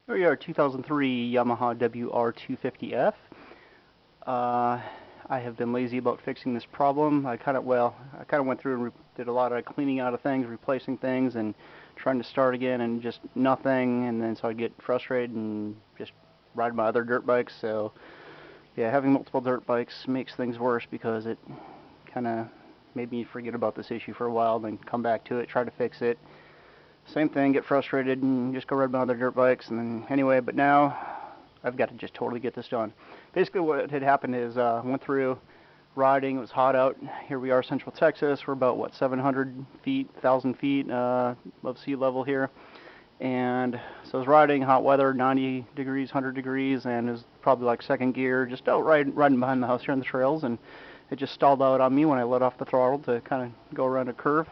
WR 2003 Yamaha WR250F. I have been lazy about fixing this problem. I kind of went through and did a lot of cleaning out of things, replacing things, and trying to start again, and just nothing. And then so I'd get frustrated and just ride my other dirt bikes. So yeah, having multiple dirt bikes makes things worse because it kind of made me forget about this issue for a while, then come back to it, try to fix it. Same thing, get frustrated and just go ride my other dirt bikes. And then anyway, but now I've got to just totally get this done. Basically what had happened is I went through riding. It was hot out. Here we are, Central Texas. We're about, what, 700 feet, 1,000 feet above sea level here. And so I was riding, hot weather, 90 degrees, 100 degrees, and it was probably like second gear, just out riding behind the house here on the trails. And it just stalled out on me when I let off the throttle to kind of go around a curve.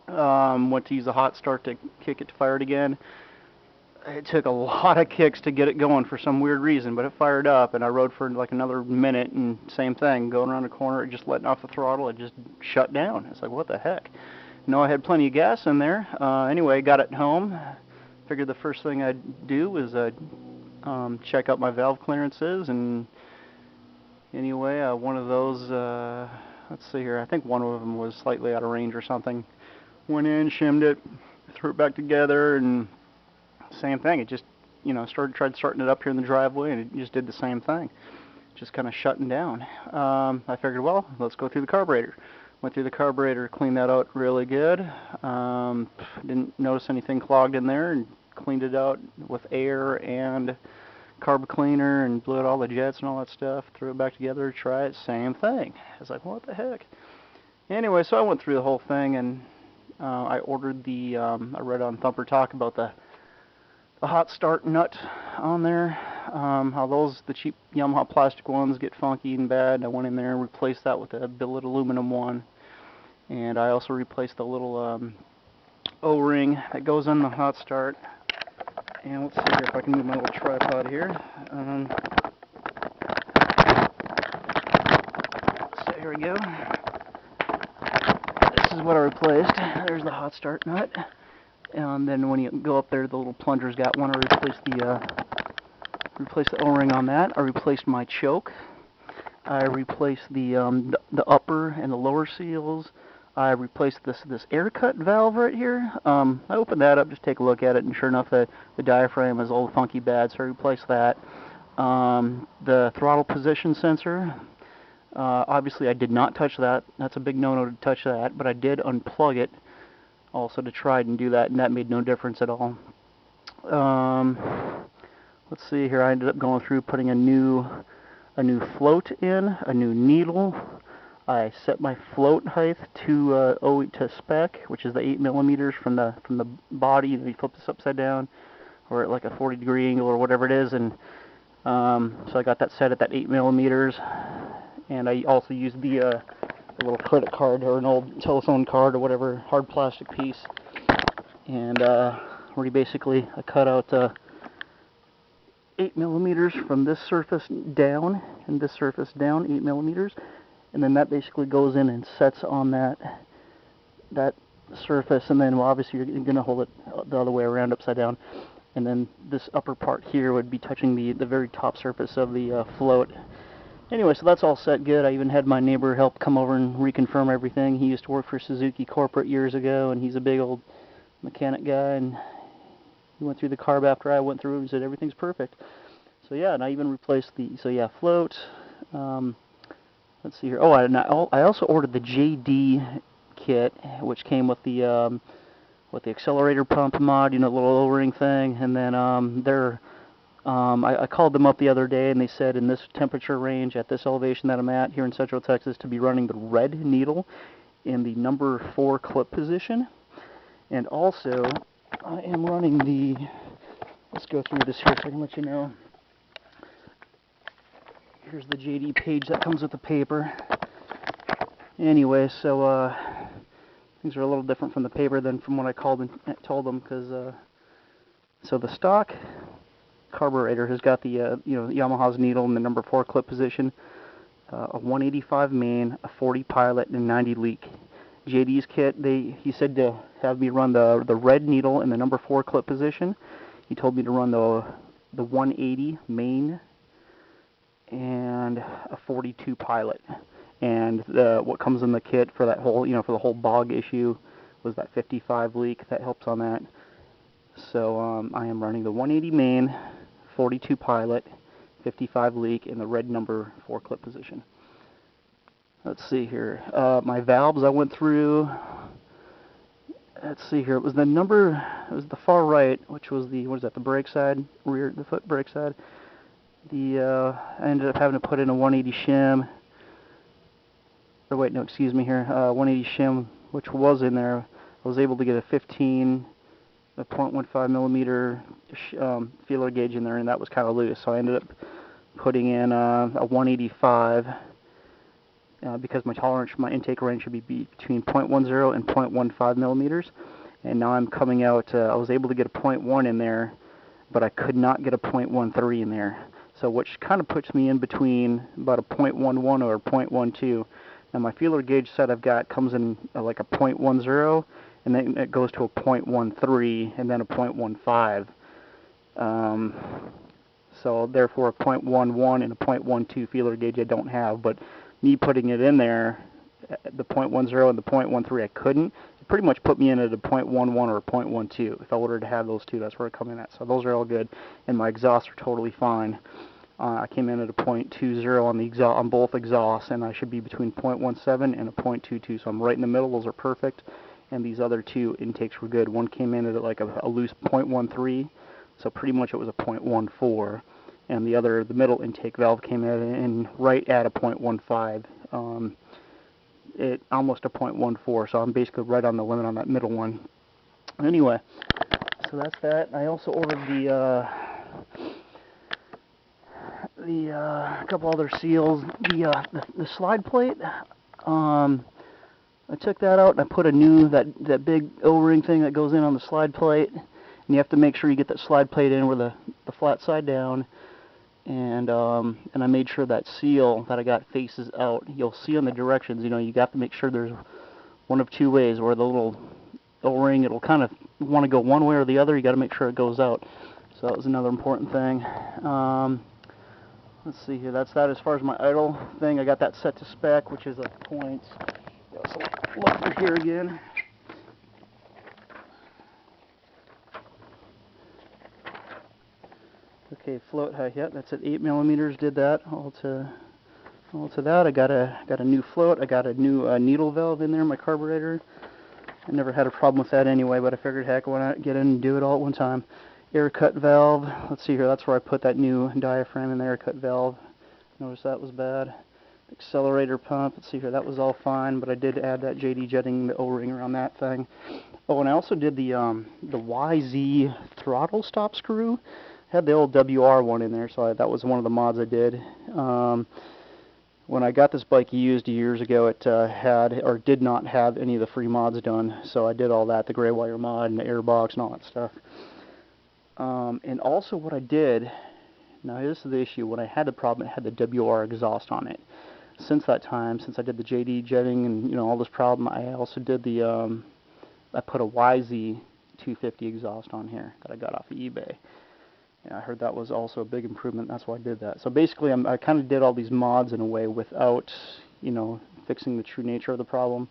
Went to use a hot start to kick it to fire it again. It took a lot of kicks to get it going for some weird reason, but it fired up, and I rode for like another minute, and same thing, going around the corner, just letting off the throttle, it just shut down. It's like, what the heck? No, I had plenty of gas in there. Anyway, got it home. Figured the first thing I'd do was check out my valve clearances, and anyway, one of those, let's see here, I think one of them was slightly out of range or something. Went in, shimmed it, threw it back together, and same thing. It just, tried starting it up here in the driveway, and it just did the same thing. Just kind of shutting down. I figured, well, let's go through the carburetor. Went through the carburetor, cleaned that out really good. Didn't notice anything clogged in there, and cleaned it out with air and carb cleaner, and blew out all the jets and all that stuff. Threw it back together, try it, same thing. I was like, what the heck? Anyway, so I went through the whole thing, and I ordered I read on Thumper Talk about the hot start nut on there, how the cheap Yamaha plastic ones get funky and bad. I went in there and replaced that with a billet aluminum one, and I also replaced the little O-ring that goes on the hot start. And let's see here if I can move my little tripod here. So here we go. This is what I replaced. There's the hot start nut. And then when you go up there, the little plunger's got one. I replaced the O-ring on that. I replaced my choke. I replaced the upper and the lower seals. I replaced this air cut valve right here. I opened that up, just take a look at it, and sure enough, the diaphragm is old, funky, bad, so I replaced that. The throttle position sensor. Obviously, I did not touch that. That's a big no-no to touch that, but I did unplug it also to try and do that, and that made no difference at all. Let's see here. I ended up going through putting a new float in, a new needle. I set my float height to spec, which is the 8 millimeters from the body. You flip this upside down, or at like a 40-degree angle, or whatever it is, and so I got that set at that 8 millimeters. And I also used the little credit card or an old telephone card or whatever, hard plastic piece, and where basically I cut out 8 millimeters from this surface down and this surface down, 8 millimeters, and then that basically goes in and sets on that surface, and then, well, obviously you're going to hold it the other way around, upside down, and then this upper part here would be touching the very top surface of the float. Anyway, so that's all set good. I even had my neighbor help come over and reconfirm everything. He used to work for Suzuki corporate years ago, and he's a big old mechanic guy, and he went through the carb after I went through and said everything's perfect. So yeah, and I even replaced float. Let's see here. Oh, I also ordered the JD kit, which came with the accelerator pump mod, the little O-ring thing, and then I called them up the other day, and they said in this temperature range, at this elevation that I'm at here in Central Texas, to be running the red needle in the number 4 clip position. And also, I am running let's go through this here so I can let you know. Here's the JD page that comes with the paper. Anyway, so things are a little different from the paper than from what I called and told them, because so the stock carburetor has got the Yamaha's needle in the number 4 clip position, a 185 main, a 40 pilot, and a 90 leak. JD's kit, he said to have me run the red needle in the number 4 clip position. he told me to run the 180 main and a 42 pilot. And what comes in the kit for that whole, for the whole bog issue was that 55 leak. That helps on that. So I am running the 180 main, 42 pilot, 55 leak in the red number 4 clip position. Let's see here. My valves I went through. Let's see here. It was the far right, which was the, the brake side, the foot brake side. I ended up having to put in a 180 shim. Or wait, no, excuse me here. 180 shim, which was in there. I was able to get a 0.15 millimeter feeler gauge in there, and that was kind of loose. So I ended up putting in a 185 because my tolerance for my intake range should be between 0.10 and 0.15 millimeters. And now I'm coming out. I was able to get a 0.1 in there, but I could not get a 0.13 in there. So which kind of puts me in between about a 0.11 or a 0.12. Now my feeler gauge set I've got comes in like a 0.10, and then it goes to a 0.13 and then a 0.15. So therefore a 0.11 and a 0.12 feeler gauge I don't have, but me putting it in there, the 0.10 and the 0.13 I couldn't. It pretty much put me in at a 0.11 or a 0.12. If I wanted to have those two, that's where I come in at. So those are all good, and my exhausts are totally fine. I came in at a 0.20 on the on both exhausts, and I should be between 0.17 and a 0.22. So I'm right in the middle. Those are perfect. And these other two intakes were good. One came in at like a loose 0.13, so pretty much it was a 0.14. And the middle intake valve came in right at a 0.15. It almost a 0.14. So I'm basically right on the limit on that middle one. Anyway, so that's that. I also ordered the couple other seals. The slide plate. I took that out and I put a new that big O-ring thing that goes in on the slide plate. And you have to make sure you get that slide plate in with the flat side down. And I made sure that seal that I got faces out. You'll see on the directions. You got to make sure there's one of two ways, where the little O-ring, it'll kind of want to go one way or the other. You got to make sure it goes out. So that was another important thing. Let's see here. That's that as far as my idle thing. I got that set to spec, which is a point. So look for here again. Okay, float height. Yep, that's at 8 millimeters. Did that all to that. I got a new float. I got a new needle valve in there in my carburetor. I never had a problem with that anyway, but I figured, heck, why not get in and do it all at one time. Air cut valve. Let's see here. That's where I put that new diaphragm in the air cut valve. Notice that was bad. Accelerator pump. Let's see here. That was all fine, but I did add that JD jetting, the O-ring around that thing. Oh, and I also did the YZ throttle stop screw. Had the old WR one in there, so that was one of the mods I did. When I got this bike used years ago, it had or did not have any of the free mods done, so I did all that, the gray wire mod and the airbox and all that stuff. And also what I did, now this is the issue, when I had the problem, it had the WR exhaust on it. Since that time, since I did the JD jetting and all this problem, I also did I put a YZ 250 exhaust on here that I got off of eBay. And I heard that was also a big improvement. That's why I did that. So basically, I kind of did all these mods in a way without, fixing the true nature of the problem.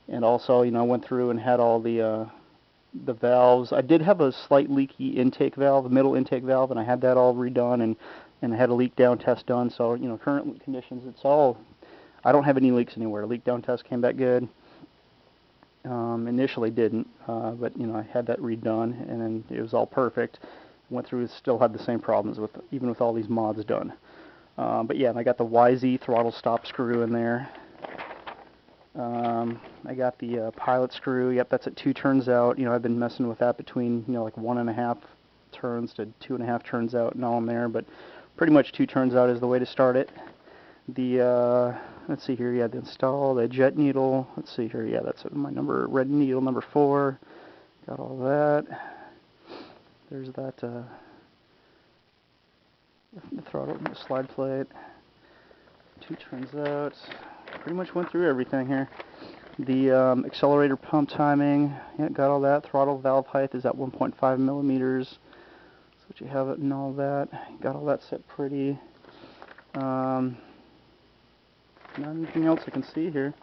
And also, I went through and had all the valves. I did have a slight leaky intake valve, a middle intake valve, and I had that all redone, and I had a leak down test done. So, current conditions, it's all, I don't have any leaks anywhere. Leak down test came back good. Initially didn't, but I had that redone, and then it was all perfect. Went through, still had the same problems even with all these mods done. But yeah, and I got the YZ throttle stop screw in there. I got the pilot screw. Yep, that's at 2 turns out. I've been messing with that between like 1.5 turns to 2.5 turns out and all in there, but pretty much 2 turns out is the way to start it. The let's see here. Yeah, to install the jet needle. Let's see here. Yeah, that's my red needle number 4. Got all that. There's that the throttle and the slide plate. 2 turns out. Pretty much went through everything here. The accelerator pump timing. Yeah, got all that. Throttle valve height is at 1.5 millimeters. So you have it and all that. Got all that set pretty. Not anything else I can see here.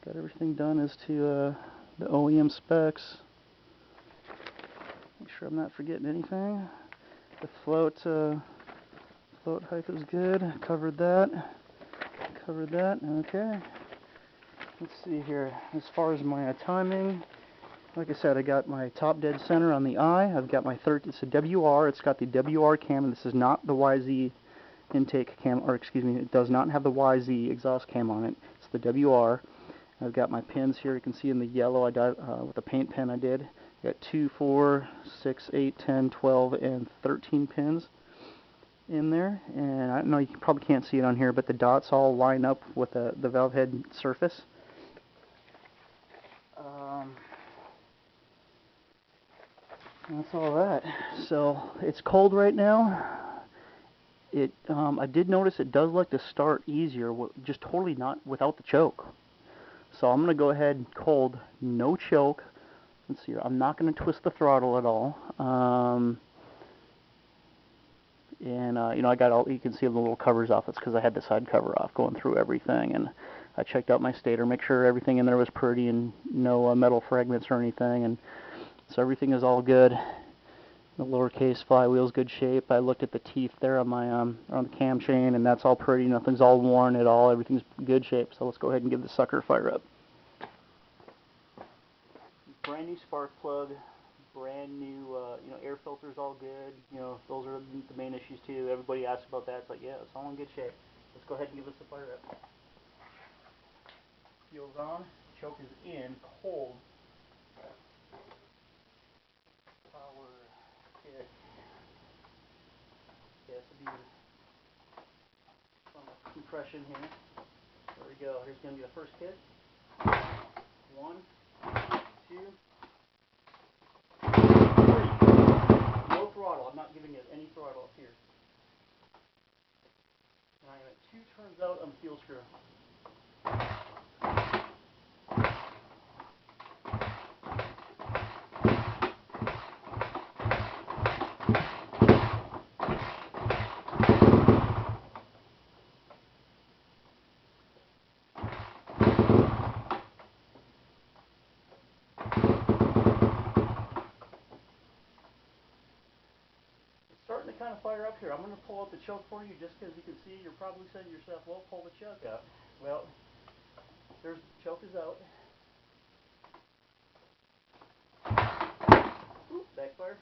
Got everything done as to the OEM specs. Make sure I'm not forgetting anything. The float height is good. Covered that. Okay. Let's see here. As far as my timing, like I said, I got my top dead center on the eye. I've got my it's a WR. It's got the WR cam. This is not the YZ intake cam, or excuse me, it does not have the YZ exhaust cam on it. It's the WR. I've got my pins here. You can see in the yellow, I did with a paint pen I did. I got 2, 4, 6, 8, 10, 12, and 13 pins in there. And I know you probably can't see it on here, but the dots all line up with the valve head surface. That's all that. So it's cold right now. I did notice it does like to start easier, just totally not without the choke. So I'm going to go ahead cold, no choke. Let's see here. I'm not going to twist the throttle at all. You know, I got all, you can see the little covers off. It's because I had the side cover off going through everything, and I checked out my stator, make sure everything in there was pretty and no metal fragments or anything, and so everything is all good. The lowercase flywheel's good shape. I looked at the teeth there on my on the cam chain, and that's all pretty. Nothing's all worn at all. Everything's good shape. So let's go ahead and give the sucker a fire up. Brand new spark plug, brand new you know, air filter's all good. You know, those are the main issues too. Everybody asks about that. It's like, yeah, it's all in good shape. Let's go ahead and give this a fire up. Fuel's on. Choke is in. Cold. Power kit. Yeah, this will be some compression here. There we go. Here's going to be the first kit. 1, 2, 3. No throttle. I'm not giving it any throttle up here. And I am at 2 turns out on the fuel screw. Starting to kind of fire up here. I'm going to pull out the choke for you just because you can see. You're probably saying to yourself, well, pull the choke out. Well, there's the choke is out. Oop, backfire.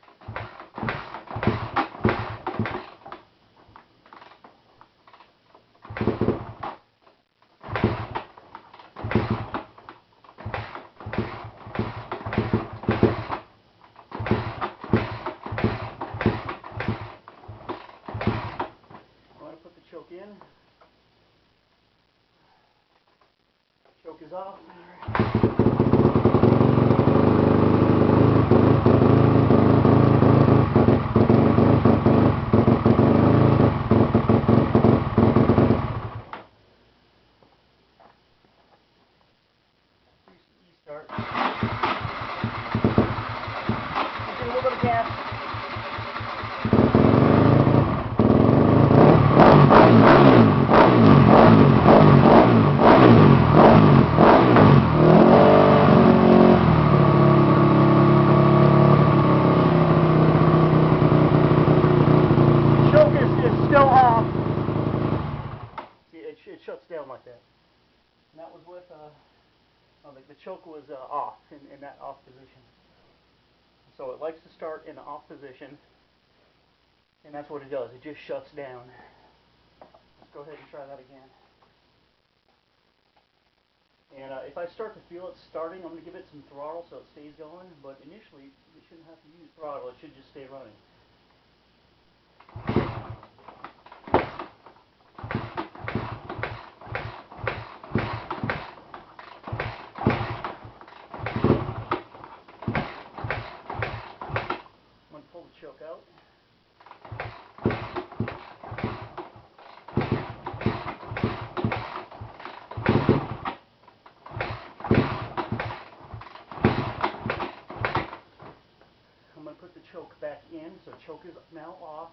Choke in. Choke is off. Start. Give it a little bit of gas. Still off. See, it shuts down like that. And that was with, the choke was off, in that off position. So it likes to start in the off position, and that's what it does. It just shuts down. Let's go ahead and try that again. And if I start to feel it starting, I'm going to give it some throttle so it stays going, but initially you shouldn't have to use throttle. It should just stay running. Pull the choke out. I'm going to put the choke back in, so The choke is now off.